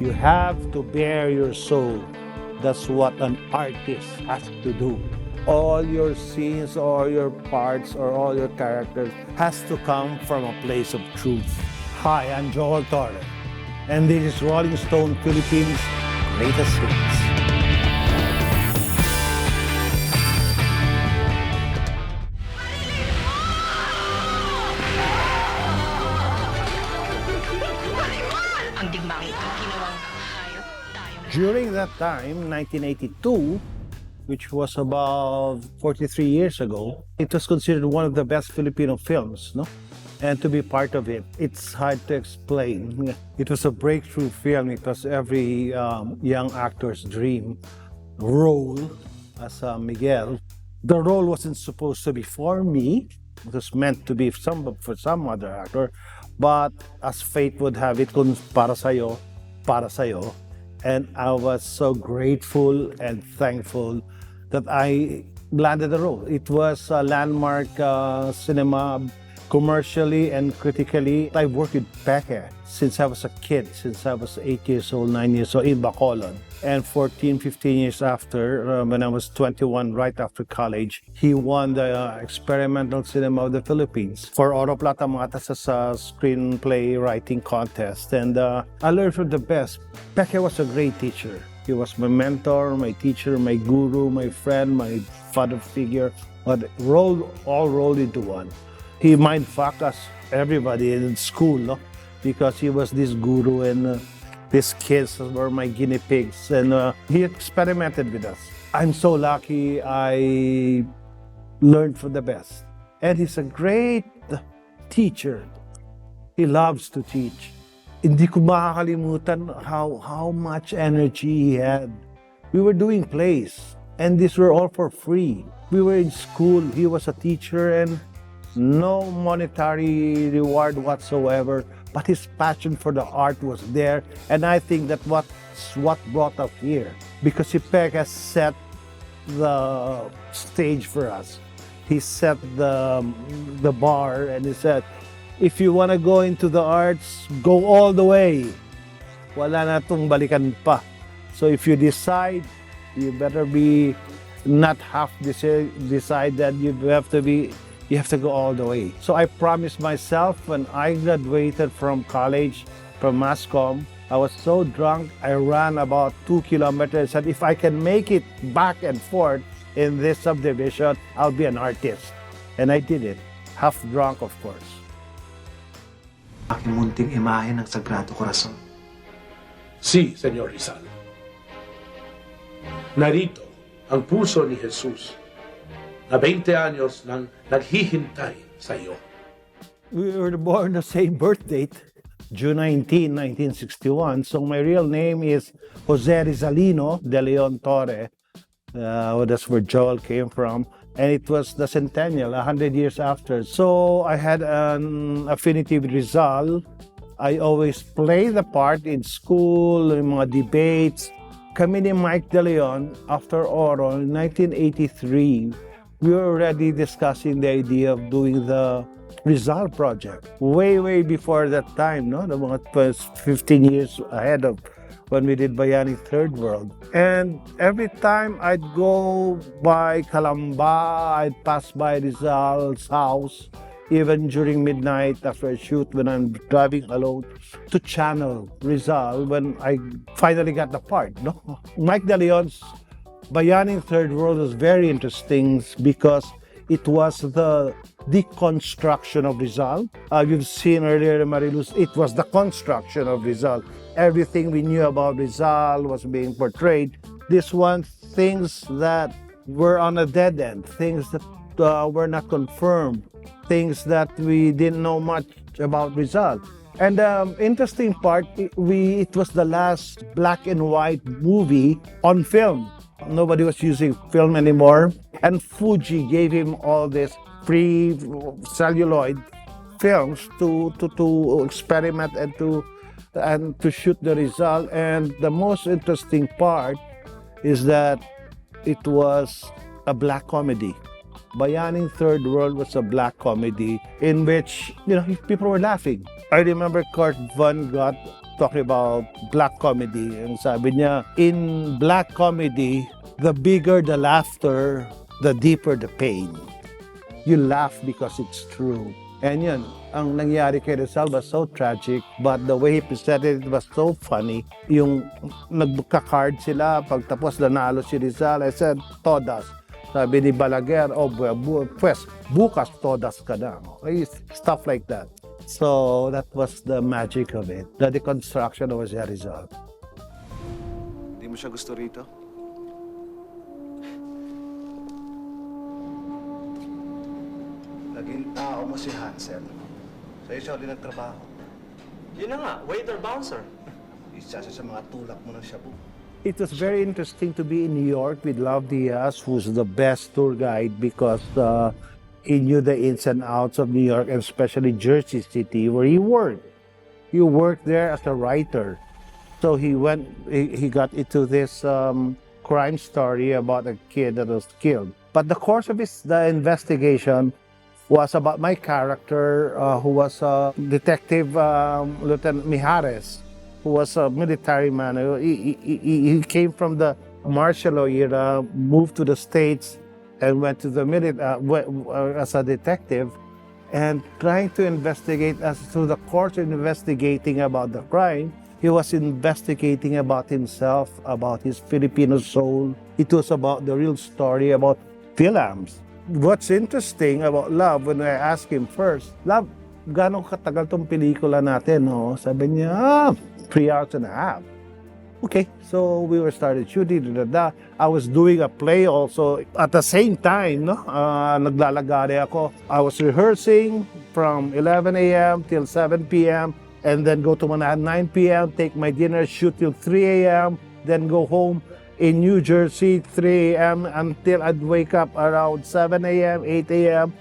You have to bare your soul. That's what an artist has to do. All your scenes, or your parts, or all your characters has to come from a place of truth. Hi, I'm Joel Torre, and this is Rolling Stone Philippines' latest hits. During that time, 1982, which was about 43 years ago, it was considered one of the best Filipino films, no? And to be part of it, it's hard to explain. It was a breakthrough film. It was every young actor's dream role as Miguel. The role wasn't supposed to be for me. It was meant to be for some other actor. But as fate would have it, kung para sa'yo, para sa'yo. And I was so grateful and thankful that I landed the role. It was a landmark cinema, commercially and critically. I worked with Peke since I was a kid, since I was 8 years old, 9 years old in Bacolod. And 14, 15 years after, when I was 21, right after college, he won the Experimental Cinema of the Philippines for Oro Plata Mata as a screenplay writing contest. And I learned from the best. Peke was a great teacher. He was my mentor, my teacher, my guru, my friend, my father figure, but all rolled into one. He mindfucked us, everybody in school, no? Because he was this guru, and these kids were my guinea pigs, and he experimented with us. I'm so lucky I learned from the best. And he's a great teacher. He loves to teach. Hindi ko makakalimutan how much energy he had. We were doing plays, and these were all for free. We were in school, he was a teacher, and no monetary reward whatsoever, but his passion for the art was there, and I think that what brought us here, because Ipek has set the stage for us. He set the bar, and he said, if you want to go into the arts, go all the way. Wala na tong balikan pa. So if you decide, you better be not half decide that you have to go all the way. So I promised myself when I graduated from college, from MassCom, I was so drunk, I ran about 2 kilometers, and if I can make it back and forth in this subdivision, I'll be an artist. And I did it, half drunk of course. Aking munting imahe ng Sagrado Corazon. Sí, Señor Rizal. Narito ang puso ni Jesus na 20 anyos nang naghihintay sa iyo. We were born the same birth date, June 19, 1961. So my real name is Jose Rizalino de Leon Torre. That's where Joel came from. And it was the centennial, 100 years after. So I had an affinity with Rizal. I always play the part in school, in mga debates. Kami ni Mike De Leon, after Oro, in 1983, we were already discussing the idea of doing the Rizal project. Way before that time, no? The mga 15 years ahead of when we did Bayaning Third World. And every time I'd go by Calamba, I'd pass by Rizal's house, even during midnight after a shoot when I'm driving alone, to channel Rizal when I finally got the part. No? Mike De Leon's Bayaning Third World was very interesting because it was the deconstruction of Rizal. You've seen earlier in Mariluz, it was the construction of Rizal. Everything we knew about Rizal was being portrayed. This one, things that were on a dead end, things that were not confirmed, things that we didn't know much about Rizal. And the interesting part, it was the last black and white movie on film. Nobody was using film anymore. And Fuji gave him all this free celluloid films to experiment and to shoot the Rizal. And the most interesting part is that it was a black comedy. Bayaning Third World was a black comedy in which, people were laughing. I remember Kurt Von got talking about black comedy. And sabi niya, in black comedy, the bigger the laughter, the deeper the pain. You laugh because it's true. And yun, ang nangyari kay Rizal was so tragic, but the way he presented it was so funny. Yung nagka-card sila, pagtapos nanalo si Rizal, I said, todas. Sabi ni Balaguer, pues, bukas todas ka na. Stuff like that. So that was the magic of it, the deconstruction of Rizal. Hindi mo siya gusto rito? Naging tao mo si Hansel. Sa'yo siya ulit nagtrabaho. Yun na nga, waiter bouncer. Isa siya sa mga tulak mo ng shabu. It was very interesting to be in New York with Love Diaz, who's the best tour guide because he knew the ins and outs of New York, and especially Jersey City, where he worked. He worked there as a writer. So he got into this crime story about a kid that was killed. But the course of the investigation was about my character, who was Detective Lieutenant Mijares, who was a military man. He came from the martial law era, moved to the States, and went to the as a detective, and trying to investigate as through the course of investigating about the crime. He was investigating about himself, about his Filipino soul. It was about the real story about films. What's interesting about Love, when I asked him first, Love, gano'ng katagal tong pelikula natin, no? Sabi niya, 3 hours and a half. Okay, so we started shooting, I was doing a play also at the same time, no? Naglalagari ako. I was rehearsing from 11 a.m. till 7 p.m. and then go to Manhattan 9 p.m., take my dinner, shoot till 3 a.m., then go home in New Jersey, 3 a.m. until I'd wake up around 7 a.m., 8 a.m.,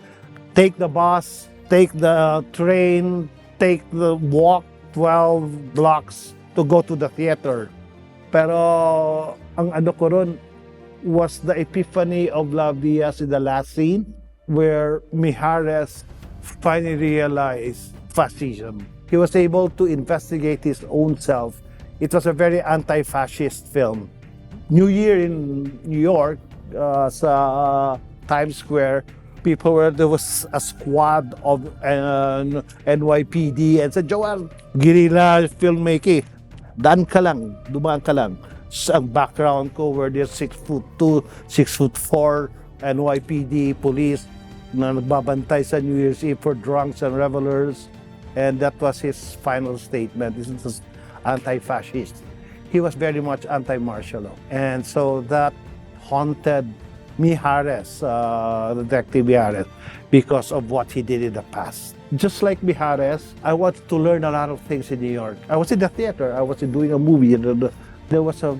take the bus, take the train, take the walk 12 blocks to go to the theater. Pero ang ano ko ron was the epiphany of Love Diaz in the last scene where Mijares finally realized fascism. He was able to investigate his own self. It was a very anti-fascist film. New Year in New York, sa Times Square, there was a squad of NYPD and said, Joel, guerrilla filmmaking. Dumaan ka lang. Ang background ko were there 6'2", 6'4", NYPD police na nagbabantay sa New Year's Eve for drunks and revelers. And that was his final statement. This is anti-fascist. He was very much anti-martial law. And so that haunted Mijares, Detective Mijares, because of what he did in the past. Just like Mijares, I wanted to learn a lot of things in New York. I was in the theater. I was doing a movie. There was a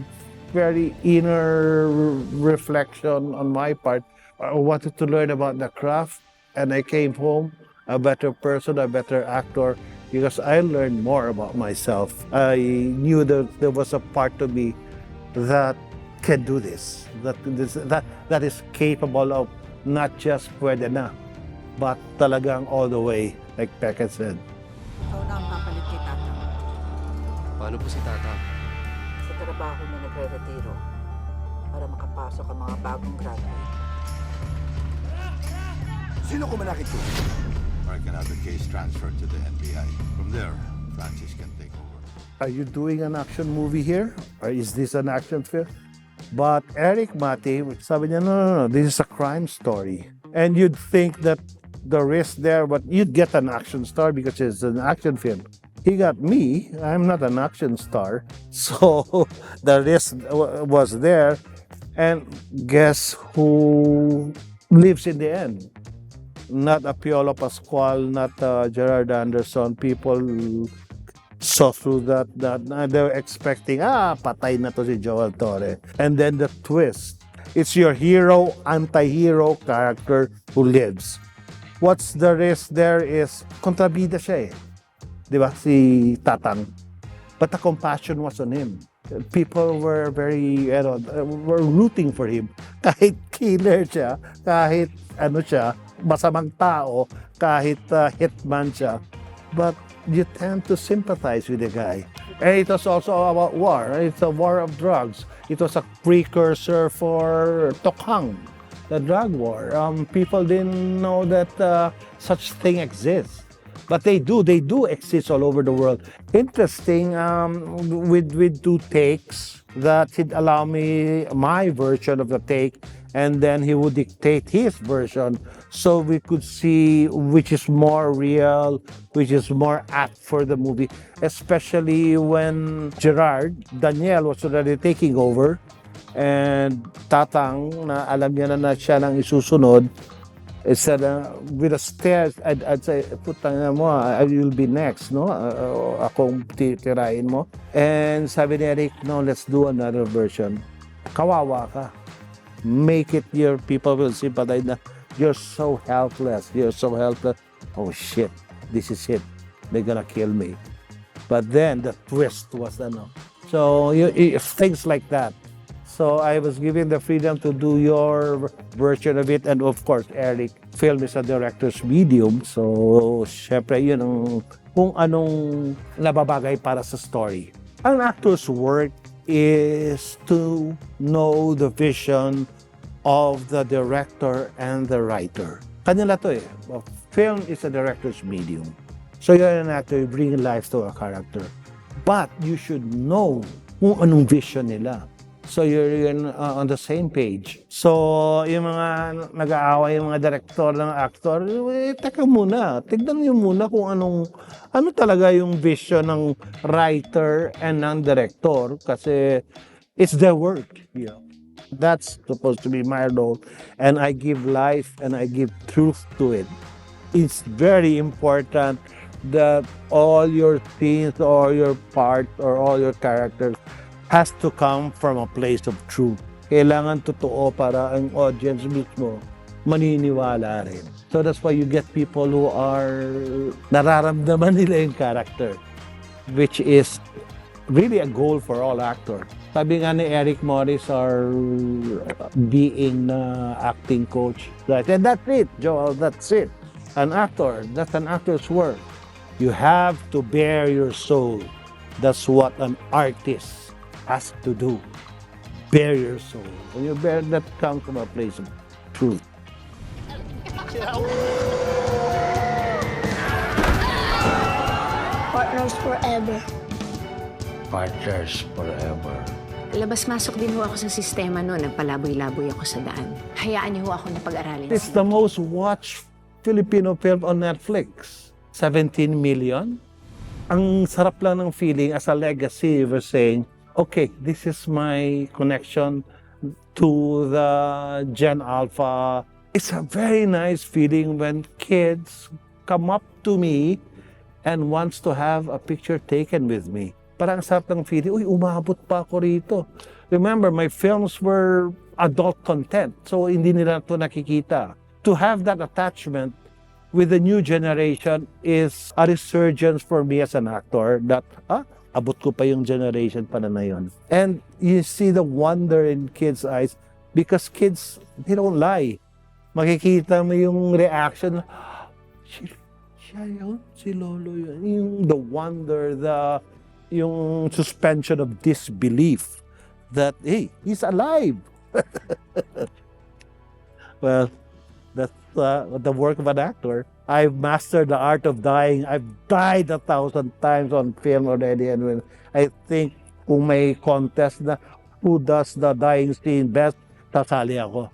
very inner reflection on my part. I wanted to learn about the craft, and I came home a better person, a better actor, because I learned more about myself. I knew that there was a part of me that can do this, that is capable of not just pwede na, but talagang all the way, like Pekka said. Ikaw na ang papalit kay Tata. Paano po si Tata? Sa trabaho na nagre-retiro para makapasok ang mga bagong graduate. Sino ko manakit ko? I can have the case transferred to the NBI. From there, Francis can take over. Are you doing an action movie here? Or is this an action film? But Eric Mati, sabi niya, no, this is a crime story. And you'd think that the risk there, but you'd get an action star because it's an action film. He got me. I'm not an action star. So the risk was there. And guess who lives in the end? Not Appiolo Pascual, not Gerard Anderson. People saw through that they were expecting, patay na to si Joel Torre. And then the twist. It's your hero, anti-hero character who lives. What's the risk there is, kontrabida siya eh. Di ba? Si Tatang. But the compassion was on him. People were were rooting for him. Kahit killer siya, kahit siya, masamang tao, kahit hitman siya. But you tend to sympathize with the guy. And it was also about war. It's a war of drugs. It was a precursor for Tokhang, the drug war. People didn't know that such thing exists. But they do exist all over the world. Interesting, with 2 takes, that he'd allow me my version of the take, and then he would dictate his version so we could see which is more real, which is more apt for the movie. Especially when Daniel was already taking over, and Tatang, na alam niya na siya lang isusunod, instead with a stare, I'd say, putang mo, I will be next, no? Akong tirahin mo. And sabi ni Eric, no, let's do another version. Kawawa ka. Make it your people will sympathize na you're so helpless. You're so helpless. Oh shit, this is it. They're gonna kill me. But then the twist was so things like that. So I was given the freedom to do your version of it. And of course, Eric, film is a director's medium. So, syempre, yun ang kung anong nababagay para sa story. An actor's work is to know the vision of the director and the writer. Kanila to eh. Film is a director's medium. So you're an actor, you bring life to a character. But you should know kung anong vision nila. So you're on the same page. So yung mga nag-aaway, yung mga director ng actor, teka muna, tignan niyo muna kung ano talaga yung vision ng writer and ng director, kasi it's their work. Yeah. That's supposed to be my role, and I give life and I give truth to it. It's very important that all your scenes or your parts or all your characters has to come from a place of truth. Kailangan totoo para ang audience mismo maniniwala rin. So that's why you get people who are nararamdaman nila yung character, which is really a goal for all actors. Sabi nga ni Eric Morris, our being acting coach, right? And that's it, Joel, that's it. An actor, that's an actor's work. You have to bear your soul. That's what an artist has to do. Bear your soul. When you bear, that comes from a place of truth. Partners forever. Partners forever. Labas-masok din ho ako sa sistema noon. Nagpalaboy-laboy ako sa daan. Hayaan niyo ho ako na pag-aralin. It's the most watched Filipino film on Netflix. 17 million. Ang sarap lang ng feeling as a legacy of saying, okay, this is my connection to the Gen Alpha. It's a very nice feeling when kids come up to me and wants to have a picture taken with me. Parang sarap ng feeling, uy, umabot pa ako rito. Remember, my films were adult content, so hindi nila ito nakikita. To have that attachment with the new generation is a resurgence for me as an actor that, abot ko pa yung generation pa na yun. And you see the wonder in kids' eyes because kids, they don't lie. Makikita mo yung reaction, siya yun, si Lolo yun. Yung the wonder, yung suspension of disbelief that, hey, he's alive. Well, that's the work of an actor. I've mastered the art of dying. I've died 1,000 times on film already, and when I think kung may contest na who does the dying scene best, sasali ako.